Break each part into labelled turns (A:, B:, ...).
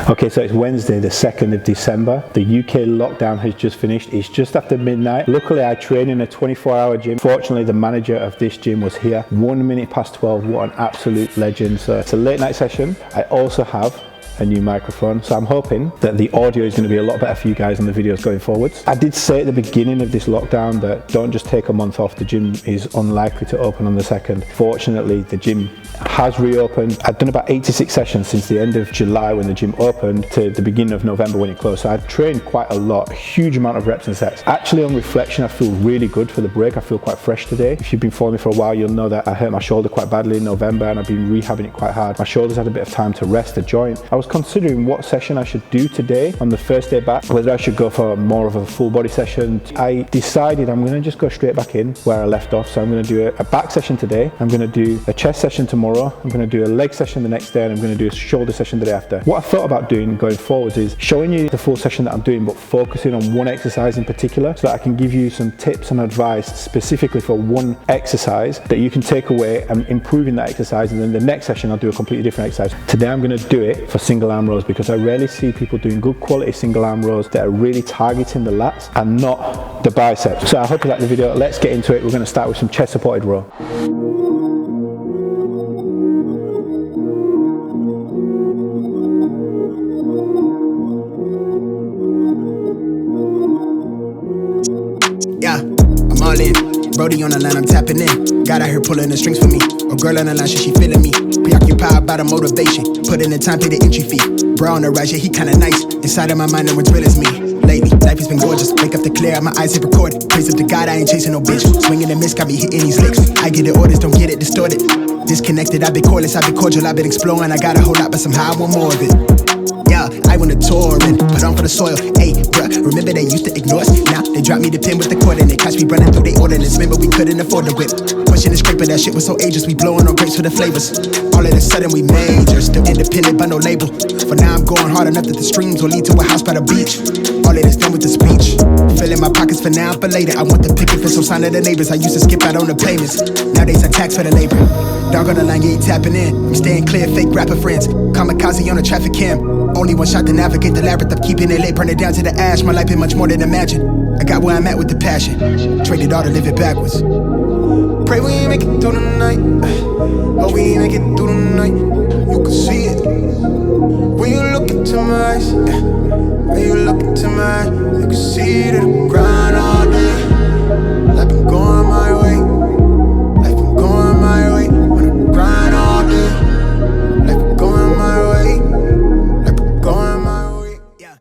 A: Okay, so it's Wednesday, the 2nd of December. The UK lockdown has just finished. It's just after midnight. Luckily, I train in a 24-hour gym. Fortunately, the manager of this gym was here. 1 minute past 12. What an absolute legend. So it's a late night session. I also have a new microphone, so I'm hoping that the audio is going to be a lot better for you guys on the videos going forwards. I did say at the beginning of this lockdown that don't just take a month off. The gym is unlikely to open on the 2nd. Fortunately, the gym has reopened. I've done about 86 sessions since the end of July when the gym opened to the beginning of November when it closed. So I've trained quite a lot, a huge amount of reps and sets. Actually, on reflection, I feel really good for the break. I feel quite fresh today. If you've been following me for a while, you'll know that I hurt my shoulder quite badly in November and I've been rehabbing it quite hard. My shoulders had a bit of time to rest the joint. I was considering what session I should do today on the first day back, whether I should go for more of a full body session. I decided I'm going to just go straight back in where I left off. So I'm going to do a back session today. I'm going to do a chest session tomorrow. I'm going to do a leg session the next day, and I'm going to do a shoulder session the day after. What I thought about doing going forwards is showing you the full session that I'm doing, but focusing on one exercise in particular so that I can give you some tips and advice specifically for one exercise that you can take away and improve in that exercise. And then the next session I'll do a completely different exercise. Today I'm going to do it for single arm rows because I rarely see people doing good quality single arm rows that are really targeting the lats and not the biceps. So I hope you like the video. Let's get into it. We're going to start with some chest supported row.
B: Yeah, I'm all in. Brody on the line, I'm tapping in. God out here pulling the strings for me. A girl on the line, she feeling me. Preoccupied by the motivation. Put in the time, pay the entry fee. Bro on the rise, yeah, he kinda nice. Inside of my mind, no one's real as me. Lately, life has been gorgeous. Wake up to clear, my eyes hit recorded. Praise up to God, I ain't chasing no bitch. Swinging the miss, got me hitting these licks. I get the orders, don't get it distorted. Disconnected, I've been cordless, I've been cordial, I've been exploring. I got a whole lot, but somehow I want more of it. Yeah, I went to tour and put on for the soil. Hey, bruh, remember they used to ignore us? Now they dropped me the pin with the cord and they catch me running through they ordinance. Remember we couldn't afford the whip. Pushing the scraper, that shit was so ageless. We blowing on grapes for the flavors. All of a sudden we major, still independent but no label. For now I'm going hard enough that the streams will lead to a house by the beach. All of this done with the speech. Filling my pockets for now, but later I want the picket for some sign of the neighbors. I used to skip out on the payments. Nowadays I tax for the labor. Dog on the line, yeah, he tapping in. I'm staying clear, fake rapper friends. Kamikaze on the traffic cam. Only one shot to navigate the labyrinth of keeping it late. Burn it down to the ash. My life been much more than imagine. I got where I'm at with the passion. Traded all to live it backwards. Pray we make it through the night. Oh, we make it through the night. You can see it when you look into my eyes. When you look into my eyes, you can see the grind all day. Life been going my way. Life been going my way. Wanna grind all day. Life been going my way. Life been going my way. Yeah.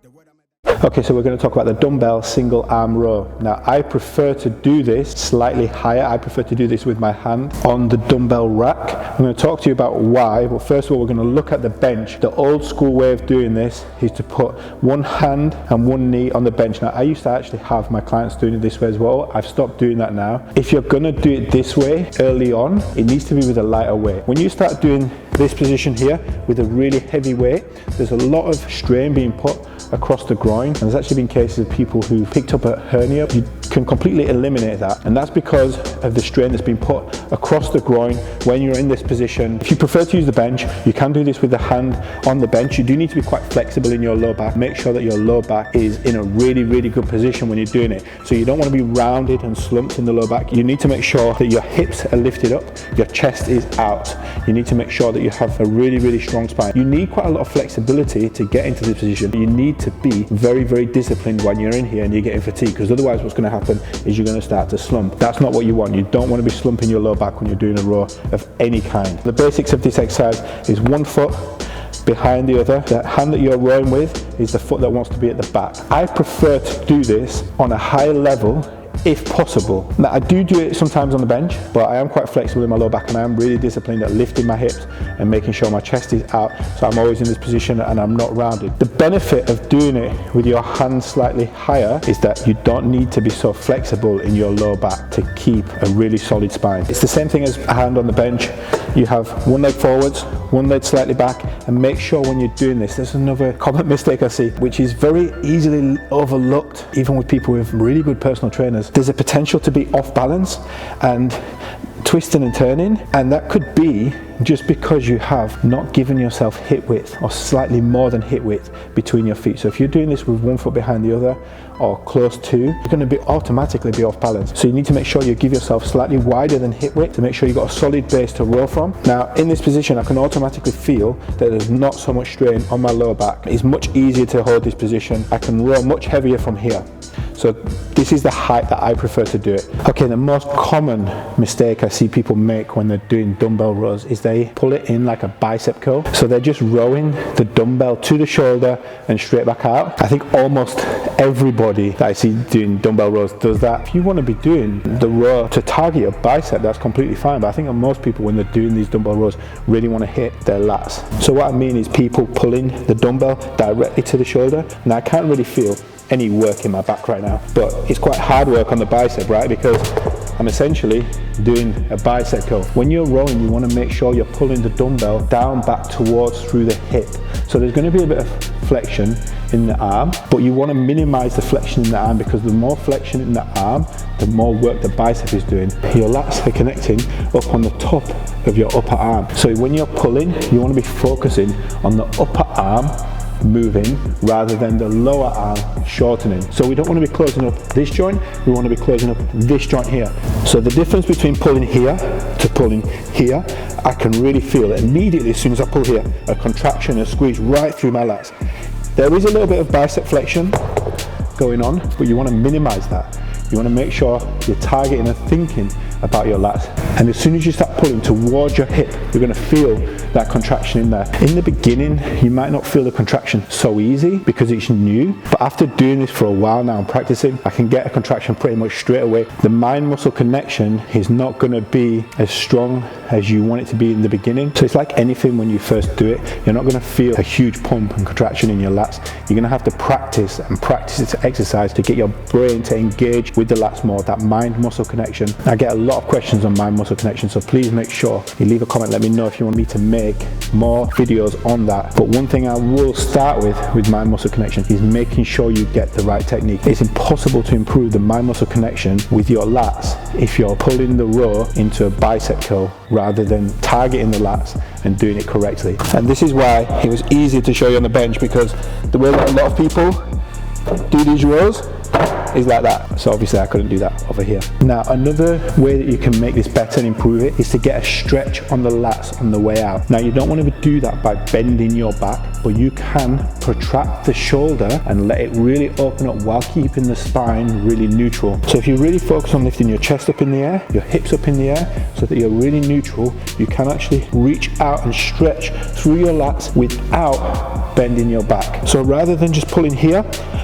A: Okay, so we're going to talk about the dumbbell single arm row. Now, I prefer to do this slightly higher. I prefer to do this with my hand on the dumbbell rack. I'm going to talk to you about why, but first of all, we're going to look at the bench. The old school way of doing this is to put one hand and one knee on the bench. Now, I used to actually have my clients doing it this way as well. I've stopped doing that now. If you're going to do it this way early on, it needs to be with a lighter weight. When you start doing this position here with a really heavy weight, there's a lot of strain being put across the groin, and there's actually been cases of people who picked up a hernia. You can completely eliminate that, and that's because of the strain that's been put across the groin when you're in this position. If you prefer to use the bench, you can do this with the hand on the bench. You do need to be quite flexible in your low back. Make sure that your low back is in a really, really good position when you're doing it. So you don't want to be rounded and slumped in the low back. You need to make sure that your hips are lifted up, your chest is out. You need to make sure that you have a really, really strong spine. You need quite a lot of flexibility to get into this position. You need to be very, very disciplined when you're in here and you're getting fatigued, because otherwise what's going to happen is you're going to start to slump. That's not what you want. You don't want to be slumping your low back when you're doing a row of any kind. The basics of this exercise is one foot behind the other. The hand that you're rowing with is the foot that wants to be at the back. I prefer to do this on a high level if possible. Now, I do it sometimes on the bench, but I am quite flexible in my low back and I am really disciplined at lifting my hips and making sure my chest is out, so I'm always in this position and I'm not rounded. The benefit of doing it with your hands slightly higher is that you don't need to be so flexible in your low back to keep a really solid spine. It's the same thing as a hand on the bench. You have one leg forwards, one leg slightly back, and make sure when you're doing this, there's another common mistake I see, which is very easily overlooked, even with people with really good personal trainers. There's a potential to be off balance, and twisting and turning, and that could be just because you have not given yourself hip width or slightly more than hip width between your feet. So if you're doing this with one foot behind the other or close to, you're going to be automatically be off balance. So you need to make sure you give yourself slightly wider than hip width to make sure you've got a solid base to row from. Now in this position I can automatically feel that there's not so much strain on my lower back. It's much easier to hold this position. I can row much heavier from here. So this is the height that I prefer to do it. Okay, the most common mistake I see people make when they're doing dumbbell rows is they pull it in like a bicep curl. So they're just rowing the dumbbell to the shoulder and straight back out. I think almost everybody that I see doing dumbbell rows does that. If you want to be doing the row to target your bicep, that's completely fine. But I think most people, when they're doing these dumbbell rows, really want to hit their lats. So what I mean is people pulling the dumbbell directly to the shoulder. Now I can't really feel any work in my back right now, but it's quite hard work on the bicep, right? Because I'm essentially doing a bicep curl. When you're rowing, you want to make sure you're pulling the dumbbell down back towards through the hip. So there's going to be a bit of flexion in the arm, but you want to minimize the flexion in the arm, because the more flexion in the arm, the more work the bicep is doing. Your lats are connecting up on the top of your upper arm. So when you're pulling, you want to be focusing on the upper arm moving rather than the lower arm shortening. So we don't want to be closing up this joint, we want to be closing up this joint here. So the difference between pulling here to pulling here, I can really feel it immediately as soon as I pull here, a contraction, a squeeze right through my lats. There is a little bit of bicep flexion going on, but you want to minimize that. You want to make sure you're targeting and thinking about your lats. And as soon as you start pulling towards your hip, you're going to feel that contraction in there. In the beginning, you might not feel the contraction so easy because it's new, but after doing this for a while now and practicing, I can get a contraction pretty much straight away. The mind muscle connection is not going to be as strong as you want it to be in the beginning. So it's like anything, when you first do it, you're not going to feel a huge pump and contraction in your lats. You're going to have to practice and practice this exercise to get your brain to engage with the lats more, that mind muscle connection. I get a lot of questions on mind muscle connection, so please make sure you leave a comment, let me know if you want me to make more videos on that. But one thing I will start with mind muscle connection is making sure you get the right technique. It's impossible to improve the mind muscle connection with your lats if you're pulling the row into a bicep curl rather than targeting the lats and doing it correctly. And this is why it was easy to show you on the bench, because the way that a lot of people do these rows is like that. So obviously I couldn't do that over here. Now another way that you can make this better and improve it is to get a stretch on the lats on the way out. Now you don't want to do that by bending your back, but you can protract the shoulder and let it really open up while keeping the spine really neutral. So if you really focus on lifting your chest up in the air, your hips up in the air, so that you're really neutral, you can actually reach out and stretch through your lats without bending your back. So rather than just pulling here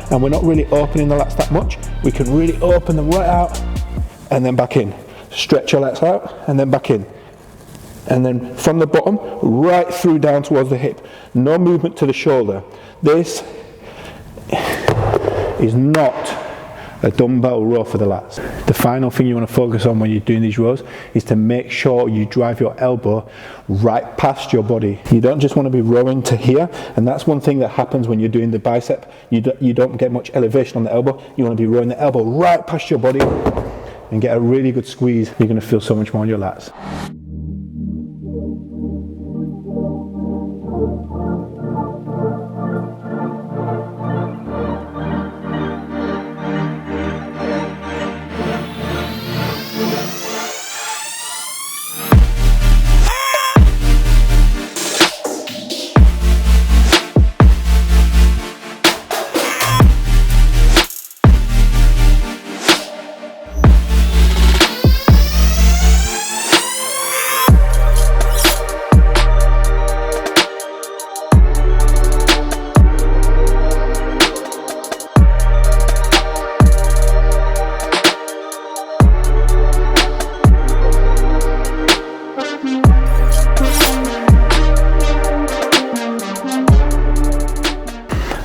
A: and we're not really opening the lats that much, we can really open them right out and then back in. Stretch your lats out and then back in. And then from the bottom, right through down towards the hip. No movement to the shoulder. This is not a dumbbell row for the lats. The final thing you want to focus on when you're doing these rows is to make sure you drive your elbow right past your body. You don't just want to be rowing to here, and that's one thing that happens when you're doing the bicep. You don't get much elevation on the elbow. You want to be rowing the elbow right past your body and get a really good squeeze. You're going to feel so much more on your lats.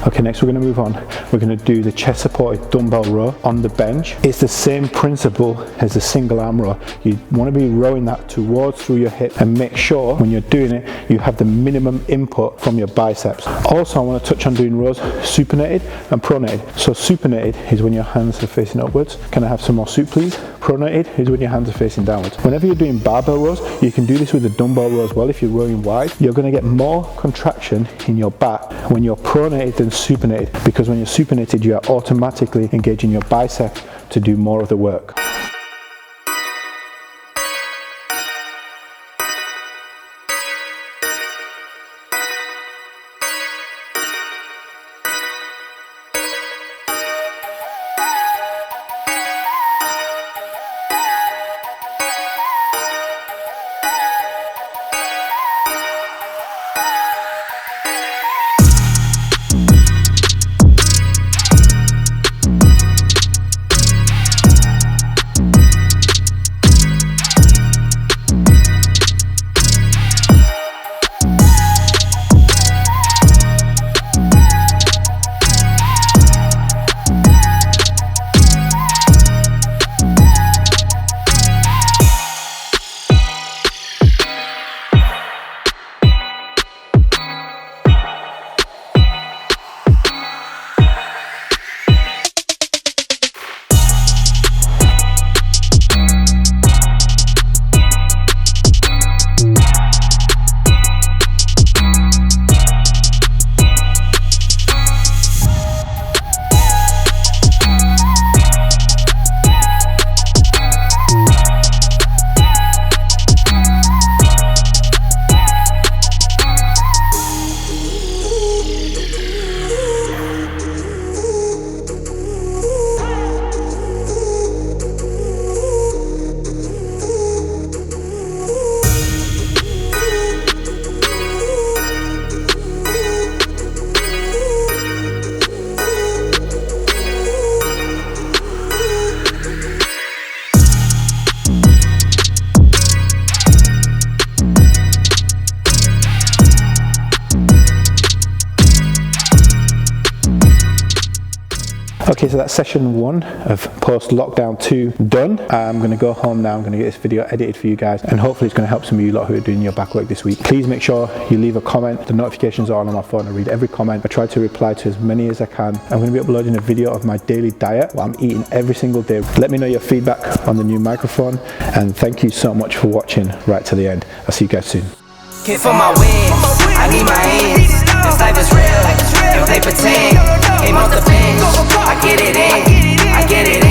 A: Okay, next we're going to move on. We're going to do the chest supported dumbbell row on the bench. It's the same principle as the single arm row. You want to be rowing that towards through your hip, and make sure when you're doing it you have the minimum input from your biceps. Also, I want to touch on doing rows supinated and pronated. So supinated is when your hands are facing upwards. Can I have some more soup please? Pronated is when your hands are facing downwards. Whenever you're doing barbell rows, you can do this with the dumbbell row as well. If you're rowing wide, you're going to get more contraction in your back when you're pronated than supinated, because when you're supinated you are automatically engaging your bicep to do more of the work. Okay, so that's session 1 of post-lockdown 2 done. I'm going to go home now. I'm going to get this video edited for you guys, and hopefully it's going to help some of you lot who are doing your back work this week. Please make sure you leave a comment. The notifications are on my phone. I read every comment. I try to reply to as many as I can. I'm going to be uploading a video of my daily diet, what I'm eating every single day. Let me know your feedback on the new microphone, and thank you so much for watching right to the end. I'll see you guys soon.
C: For my wins, I need my hands. This life is real, if they pretend. Aim off the bench, I get it in, I get it in.